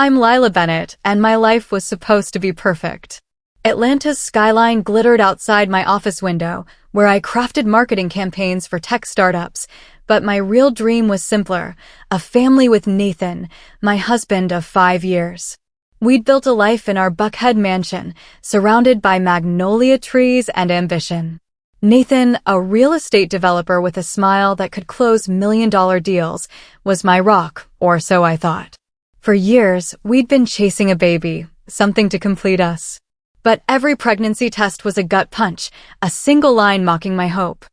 I'm Lila Bennett, and my life was supposed to be perfect. Atlanta's skyline glittered outside my office window, where I crafted marketing campaigns for tech startups. But my real dream was simpler: a family with Nathan, my husband of 5 years. We'd built a life in our Buckhead mansion, surrounded by magnolia trees and ambition. Nathan, a real estate developer with a smile that could close million-dollar deals, was my rock, or so I thought. For years, we'd been chasing a baby, something to complete us. But every pregnancy test was a gut punch, a single line mocking my hope.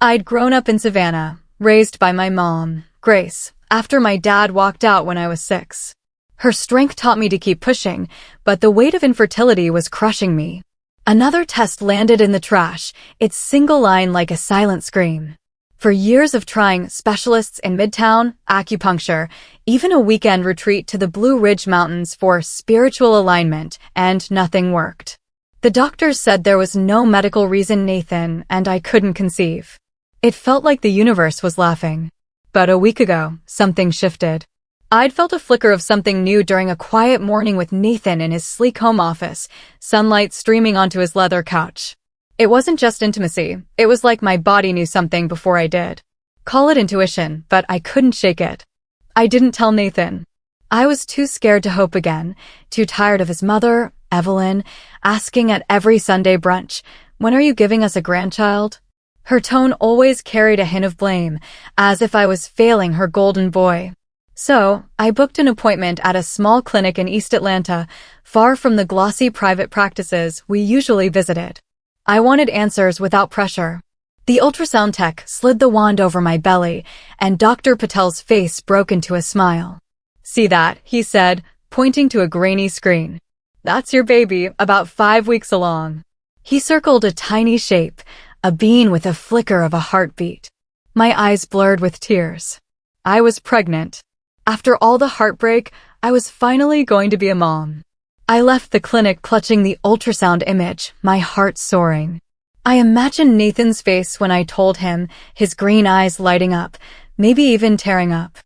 I'd grown up in Savannah, raised by my mom, Grace, after my dad walked out when I was 6. Her strength taught me to keep pushing, but the weight of infertility was crushing me. Another test landed in the trash, its single line like a silent scream. For years of trying specialists in Midtown, acupuncture, even a weekend retreat to the Blue Ridge Mountains for spiritual alignment, and nothing worked. The doctors said there was no medical reason, Nathan, and I couldn't conceive. It felt like the universe was laughing. But a week ago, something shifted. I'd felt a flicker of something new during a quiet morning with Nathan in his sleek home office, sunlight streaming onto his leather couch. It wasn't just intimacy, it was like my body knew something before I did. Call it intuition, but I couldn't shake it. I didn't tell Nathan. I was too scared to hope again, too tired of his mother, Evelyn, asking at every Sunday brunch, "When are you giving us a grandchild?" Her tone always carried a hint of blame, as if I was failing her golden boy. So, I booked an appointment at a small clinic in East Atlanta, far from the glossy private practices we usually visited. I wanted answers without pressure. The ultrasound tech slid the wand over my belly, and Dr. Patel's face broke into a smile. "See that?" he said, pointing to a grainy screen. "That's your baby, about 5 weeks along." He circled a tiny shape, a bean with a flicker of a heartbeat. My eyes blurred with tears. I was pregnant. After all the heartbreak, I was finally going to be a mom. I left the clinic clutching the ultrasound image, my heart soaring. I imagined Nathan's face when I told him, his green eyes lighting up, maybe even tearing up.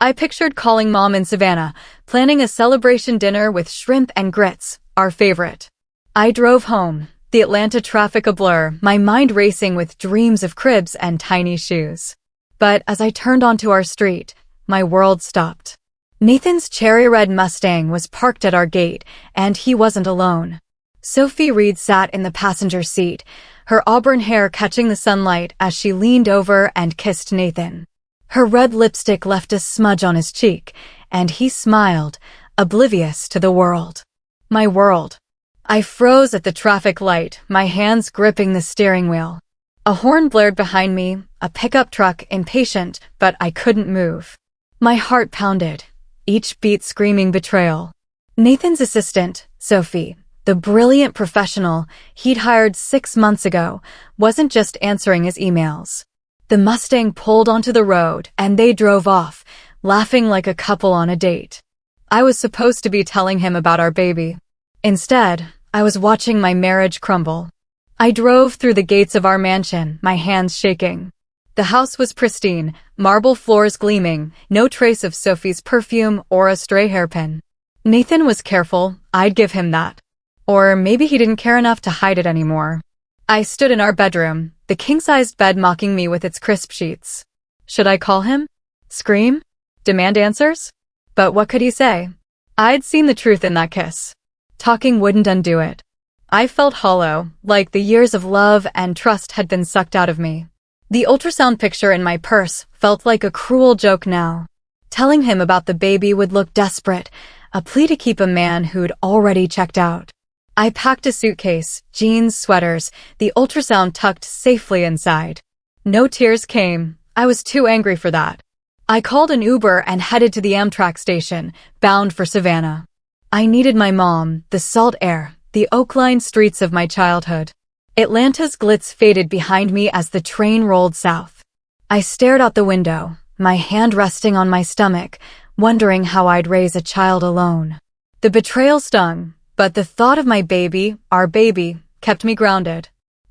I pictured calling Mom in Savannah, planning a celebration dinner with shrimp and grits, our favorite. I drove home, the Atlanta traffic a blur, my mind racing with dreams of cribs and tiny shoes. But as I turned onto our street, my world stopped. Nathan's cherry red Mustang was parked at our gate, and he wasn't alone. Sophie Reed sat in the passenger seat, her auburn hair catching the sunlight as she leaned over and kissed Nathan. Her red lipstick left a smudge on his cheek, and he smiled, oblivious to the world. My world. I froze at the traffic light, my hands gripping the steering wheel. A horn blared behind me, a pickup truck impatient, but I couldn't move. My heart pounded, each beat screaming betrayal. Nathan's assistant, Sophie, the brilliant professional he'd hired 6 months ago, wasn't just answering his emails. The Mustang pulled onto the road, and they drove off, laughing like a couple on a date. I was supposed to be telling him about our baby. Instead, I was watching my marriage crumble. I drove through the gates of our mansion, my hands shaking. The house was pristine, marble floors gleaming, no trace of Sophie's perfume or a stray hairpin. Nathan was careful, I'd give him that. Or maybe he didn't care enough to hide it anymore. I stood in our bedroom, the king-sized bed mocking me with its crisp sheets. Should I call him? Scream? Demand answers? But what could he say? I'd seen the truth in that kiss. Talking wouldn't undo it. I felt hollow, like the years of love and trust had been sucked out of me. The ultrasound picture in my purse felt like a cruel joke now. Telling him about the baby would look desperate, a plea to keep a man who'd already checked out. I packed a suitcase, jeans, sweaters, the ultrasound tucked safely inside. No tears came. I was too angry for that. I called an Uber and headed to the Amtrak station, bound for Savannah. I needed my mom, the salt air, the oak-lined streets of my childhood. Atlanta's glitz faded behind me as the train rolled south. I stared out the window, my hand resting on my stomach, wondering how I'd raise a child alone. The betrayal stung, but the thought of my baby, our baby, kept me grounded.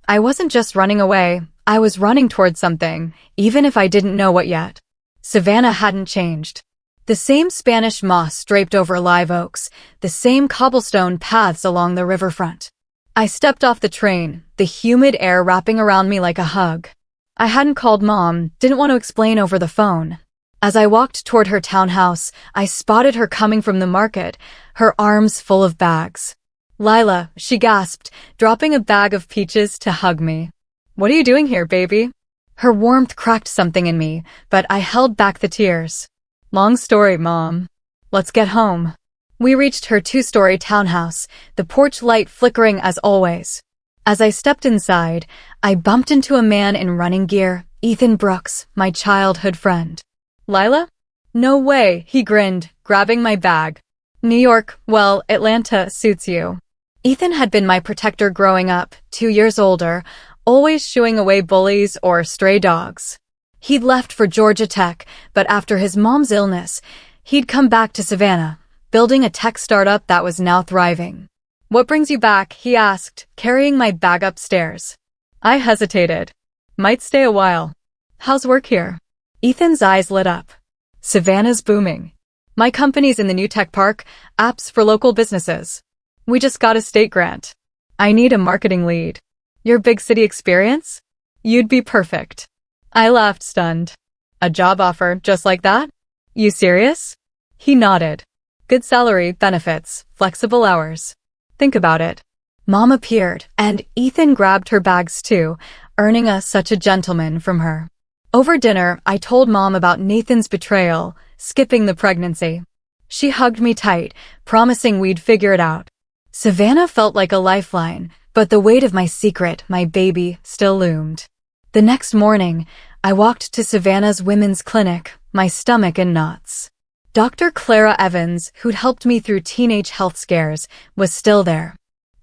I wasn't just running away, I was running towards something, even if I didn't know what yet. Savannah hadn't changed. The same Spanish moss draped over live oaks, the same cobblestone paths along the riverfront. I stepped off the train, the humid air wrapping around me like a hug. I hadn't called Mom, didn't want to explain over the phone. As I walked toward her townhouse, I spotted her coming from the market, her arms full of bags. "Lila," she gasped, dropping a bag of peaches to hug me. "What are you doing here, baby?" Her warmth cracked something in me, but I held back the tears. "Long story, Mom. Let's get home." We reached her 2-story townhouse, the porch light flickering as always. As I stepped inside, I bumped into a man in running gear, Ethan Brooks, my childhood friend. "Lila?" "No way," he grinned, grabbing my bag. "New York, well, Atlanta suits you." Ethan had been my protector growing up, 2 years older, always shooing away bullies or stray dogs. He'd left for Georgia Tech, but after his mom's illness, he'd come back to Savannah, building a tech startup that was now thriving. "What brings you back?" he asked, carrying my bag upstairs. I hesitated. "Might stay a while." "How's work here?" Ethan's eyes lit up. "Savannah's booming. My company's in the new tech park, apps for local businesses. We just got a state grant. I need a marketing lead. Your big city experience? You'd be perfect." I laughed, stunned. "A job offer just like that? You serious?" He nodded. "Good salary, benefits, flexible hours. Think about it." Mom appeared, and Ethan grabbed her bags too, earning us such a gentleman from her. Over dinner, I told Mom about Nathan's betrayal, skipping the pregnancy. She hugged me tight, promising we'd figure it out. Savannah felt like a lifeline, but the weight of my secret, my baby, still loomed. The next morning, I walked to Savannah's women's clinic, my stomach in knots. Dr. Clara Evans, who'd helped me through teenage health scares, was still there.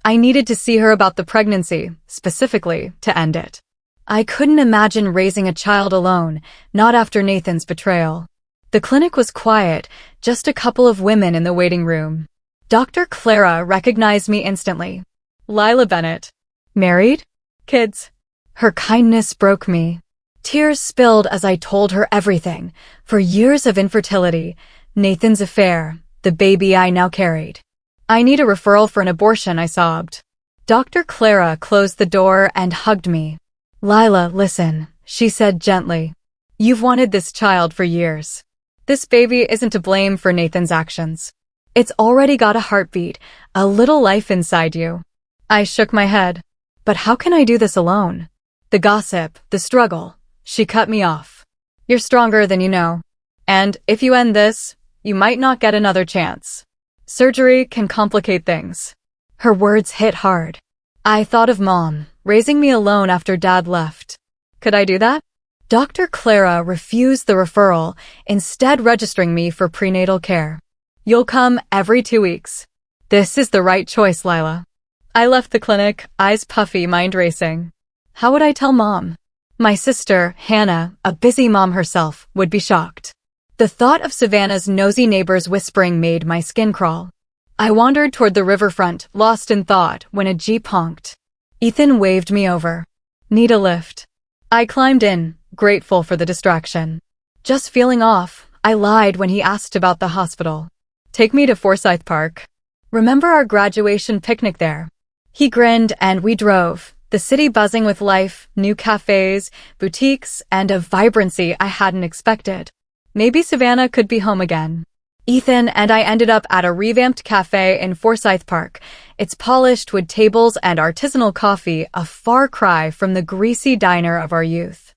I needed to see her about the pregnancy, specifically, to end it. I couldn't imagine raising a child alone, not after Nathan's betrayal. The clinic was quiet, just a couple of women in the waiting room. Dr. Clara recognized me instantly. "Lila Bennett. Married? Kids?" Her kindness broke me. Tears spilled as I told her everything. For years of infertility, Nathan's affair, the baby I now carried. "I need a referral for an abortion," I sobbed. Dr. Clara closed the door and hugged me. "Lila, listen," she said gently. "You've wanted this child for years. This baby isn't to blame for Nathan's actions. It's already got a heartbeat, a little life inside you." I shook my head. "But how can I do this alone? The gossip, the struggle." She cut me off. "You're stronger than you know. And if you end this, you might not get another chance. Surgery can complicate things." Her words hit hard. I thought of Mom, raising me alone after Dad left. Could I do that? Dr. Clara refused the referral, instead registering me for prenatal care. "You'll come every 2 weeks. This is the right choice, Lila." I left the clinic, eyes puffy, mind racing. How would I tell Mom? My sister, Hannah, a busy mom herself, would be shocked. The thought of Savannah's nosy neighbors whispering made my skin crawl. I wandered toward the riverfront, lost in thought, when a Jeep honked. Ethan waved me over. "Need a lift?" I climbed in, grateful for the distraction. Just feeling off, I lied when he asked about the hospital. "Take me to Forsyth Park. Remember our graduation picnic there?" He grinned and we drove, the city buzzing with life, new cafes, boutiques, and a vibrancy I hadn't expected. Maybe Savannah could be home again. Ethan and I ended up at a revamped cafe in Forsyth Park, its polished wood tables and artisanal coffee a far cry from the greasy diner of our youth.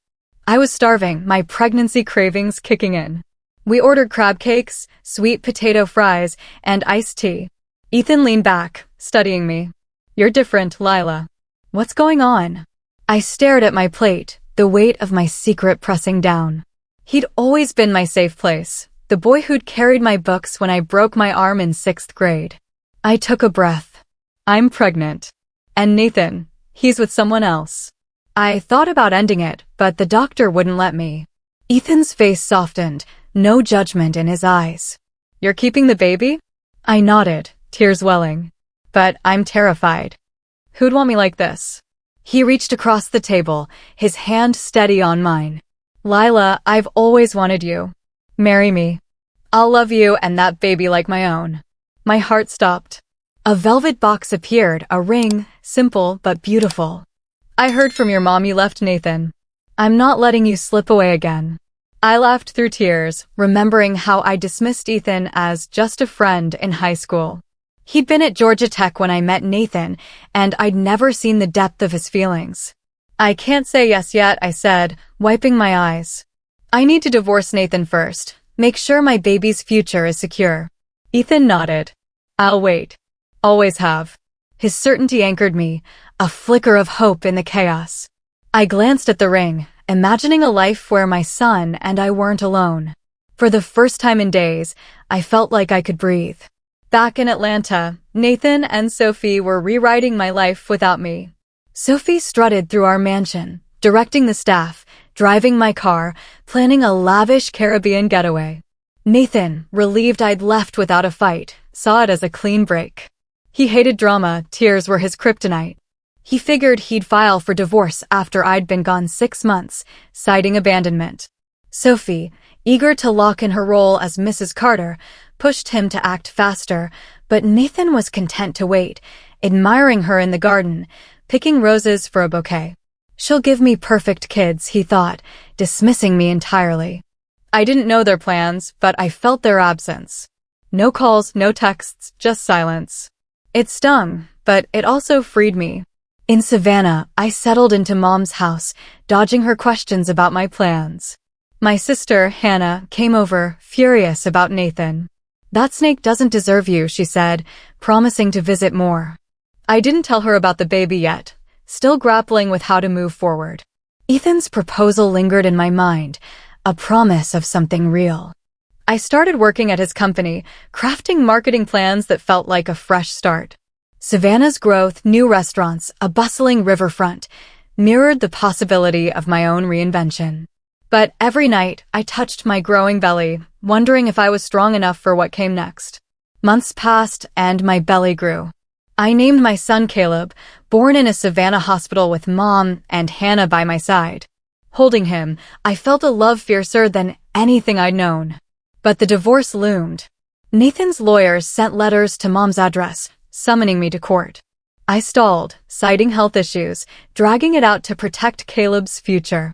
I was starving, my pregnancy cravings kicking in. We ordered crab cakes, sweet potato fries, and iced tea. Ethan leaned back, studying me. "You're different, Lila." "What's going on?" I stared at my plate, the weight of my secret pressing down. He'd always been my safe place, the boy who'd carried my books when I broke my arm in 6th grade. I took a breath. "I'm pregnant. And Nathan, he's with someone else." I thought about ending it, but the doctor wouldn't let me. Ethan's face softened, no judgment in his eyes. "You're keeping the baby?" I nodded, tears welling. "But I'm terrified. Who'd want me like this?" He reached across the table, his hand steady on mine. "Lila, I've always wanted you. Marry me." I'll love you and that baby like my own. My heart stopped. A velvet box appeared, a ring, simple but beautiful. I heard from your mom you left Nathan. I'm not letting you slip away again. I laughed through tears, remembering how I dismissed Ethan as just a friend in high school. He'd been at Georgia Tech when I met Nathan, and I'd never seen the depth of his feelings. I can't say yes yet, I said, wiping my eyes. I need to divorce Nathan first. Make sure my baby's future is secure. Ethan nodded. I'll wait. Always have. His certainty anchored me, a flicker of hope in the chaos. I glanced at the ring, imagining a life where my son and I weren't alone. For the first time in days, I felt like I could breathe. Back in Atlanta, Nathan and Sophie were rewriting my life without me. Sophie strutted through our mansion, directing the staff, driving my car, planning a lavish Caribbean getaway. Nathan, relieved I'd left without a fight, saw it as a clean break. He hated drama, tears were his kryptonite. He figured he'd file for divorce after I'd been gone 6 months, citing abandonment. Sophie, eager to lock in her role as Mrs. Carter, pushed him to act faster, but Nathan was content to wait, admiring her in the garden, picking roses for a bouquet. She'll give me perfect kids, he thought, dismissing me entirely. I didn't know their plans, but I felt their absence. No calls, no texts, just silence. It stung, but it also freed me. In Savannah, I settled into Mom's house, dodging her questions about my plans. My sister, Hannah, came over, furious about Nathan. That snake doesn't deserve you, she said, promising to visit more. I didn't tell her about the baby yet, still grappling with how to move forward. Ethan's proposal lingered in my mind, a promise of something real. I started working at his company, crafting marketing plans that felt like a fresh start. Savannah's growth, new restaurants, a bustling riverfront, mirrored the possibility of my own reinvention. But every night, I touched my growing belly, wondering if I was strong enough for what came next. Months passed, and my belly grew. I named my son Caleb, born in a Savannah hospital with Mom and Hannah by my side. Holding him, I felt a love fiercer than anything I'd known. But the divorce loomed. Nathan's lawyers sent letters to Mom's address, summoning me to court. I stalled, citing health issues, dragging it out to protect Caleb's future.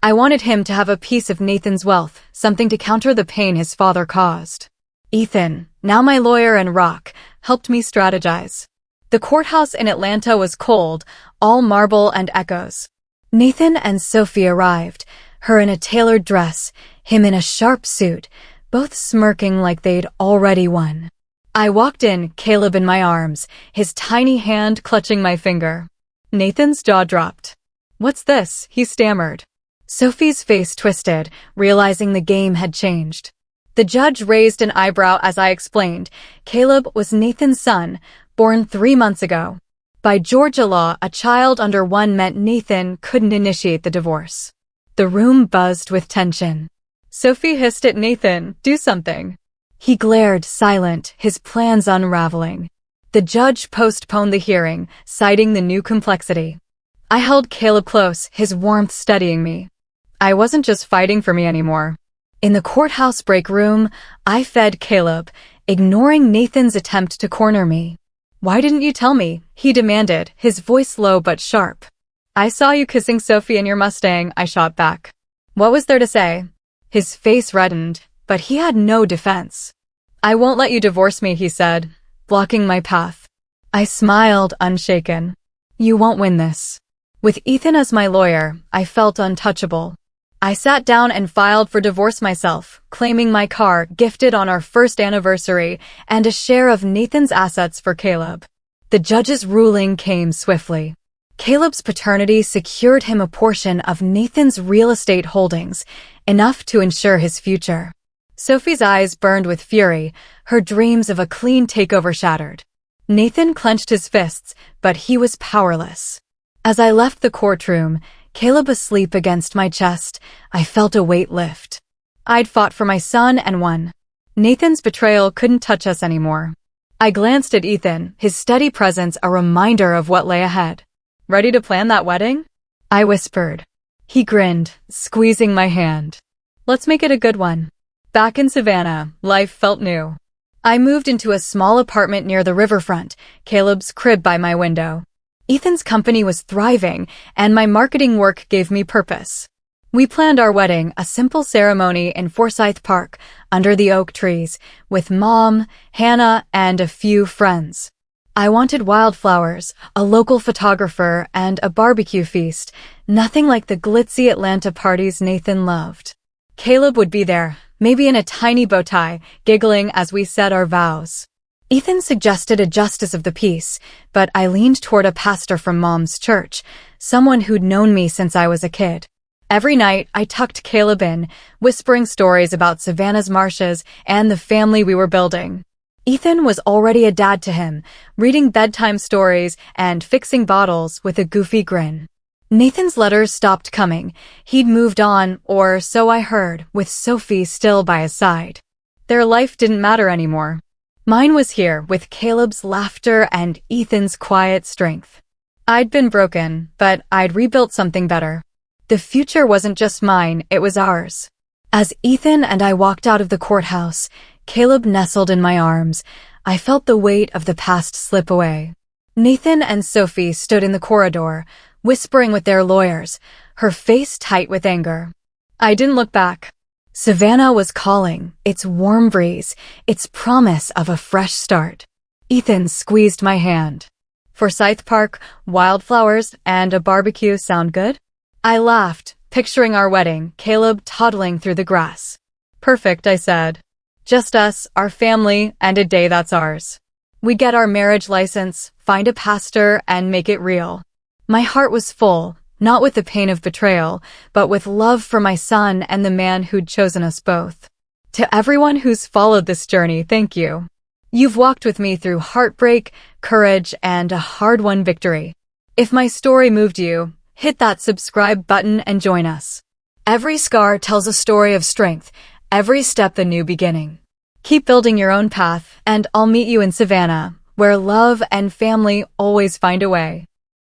I wanted him to have a piece of Nathan's wealth, something to counter the pain his father caused. Ethan, now my lawyer and rock, helped me strategize. The courthouse in Atlanta was cold, all marble and echoes. Nathan and Sophie arrived, her in a tailored dress, him in a sharp suit, both smirking like they'd already won. I walked in, Caleb in my arms, his tiny hand clutching my finger. Nathan's jaw dropped. "What's this?" he stammered. Sophie's face twisted, realizing the game had changed. The judge raised an eyebrow as I explained. Caleb was Nathan's son, born 3 months ago. By Georgia law, a child under 1 meant Nathan couldn't initiate the divorce. The room buzzed with tension. Sophie hissed at Nathan, "Do something." He glared, silent, his plans unraveling. The judge postponed the hearing, citing the new complexity. I held Caleb close, his warmth steadying me. I wasn't just fighting for me anymore. In the courthouse break room, I fed Caleb, ignoring Nathan's attempt to corner me. "Why didn't you tell me?" he demanded, his voice low but sharp. "I saw you kissing Sophie in your Mustang," I shot back. What was there to say? His face reddened, but he had no defense. "I won't let you divorce me," he said, blocking my path. I smiled, unshaken. "You won't win this." With Ethan as my lawyer, I felt untouchable. I sat down and filed for divorce myself, claiming my car, gifted on our first anniversary, and a share of Nathan's assets for Caleb. The judge's ruling came swiftly. Caleb's paternity secured him a portion of Nathan's real estate holdings, enough to ensure his future. Sophie's eyes burned with fury, her dreams of a clean takeover shattered. Nathan clenched his fists, but he was powerless. As I left the courtroom, Caleb asleep against my chest, I felt a weight lift. I'd fought for my son and won. Nathan's betrayal couldn't touch us anymore. I glanced at Ethan, his steady presence a reminder of what lay ahead. "Ready to plan that wedding?" I whispered. He grinned, squeezing my hand. "Let's make it a good one." Back in Savannah, life felt new. I moved into a small apartment near the riverfront, Caleb's crib by my window. Ethan's company was thriving, and my marketing work gave me purpose. We planned our wedding, a simple ceremony in Forsyth Park, under the oak trees, with Mom, Hannah, and a few friends. I wanted wildflowers, a local photographer, and a barbecue feast, nothing like the glitzy Atlanta parties Nathan loved. Caleb would be there, maybe in a tiny bow tie, giggling as we said our vows. Ethan suggested a justice of the peace, but I leaned toward a pastor from Mom's church, someone who'd known me since I was a kid. Every night, I tucked Caleb in, whispering stories about Savannah's marshes and the family we were building. Ethan was already a dad to him, reading bedtime stories and fixing bottles with a goofy grin. Nathan's letters stopped coming. He'd moved on, or so I heard, with Sophie still by his side. Their life didn't matter anymore. Mine was here, with Caleb's laughter and Ethan's quiet strength. I'd been broken, but I'd rebuilt something better. The future wasn't just mine, it was ours. As Ethan and I walked out of the courthouse, Caleb nestled in my arms. I felt the weight of the past slip away. Nathan and Sophie stood in the corridor, whispering with their lawyers, her face tight with anger. I didn't look back. Savannah was calling, its warm breeze, its promise of a fresh start. Ethan squeezed my hand. Forsyth Park, wildflowers, and a barbecue sound good? I laughed, picturing our wedding, Caleb toddling through the grass. Perfect, I said. Just us, our family, and a day that's ours. We get our marriage license, find a pastor, and make it real. My heart was full, not with the pain of betrayal, but with love for my son and the man who'd chosen us both. To everyone who's followed this journey, thank you. You've walked with me through heartbreak, courage, and a hard-won victory. If my story moved you, hit that subscribe button and join us. Every scar tells a story of strength, every step a new beginning. Keep building your own path, and I'll meet you in Savannah, where love and family always find a way.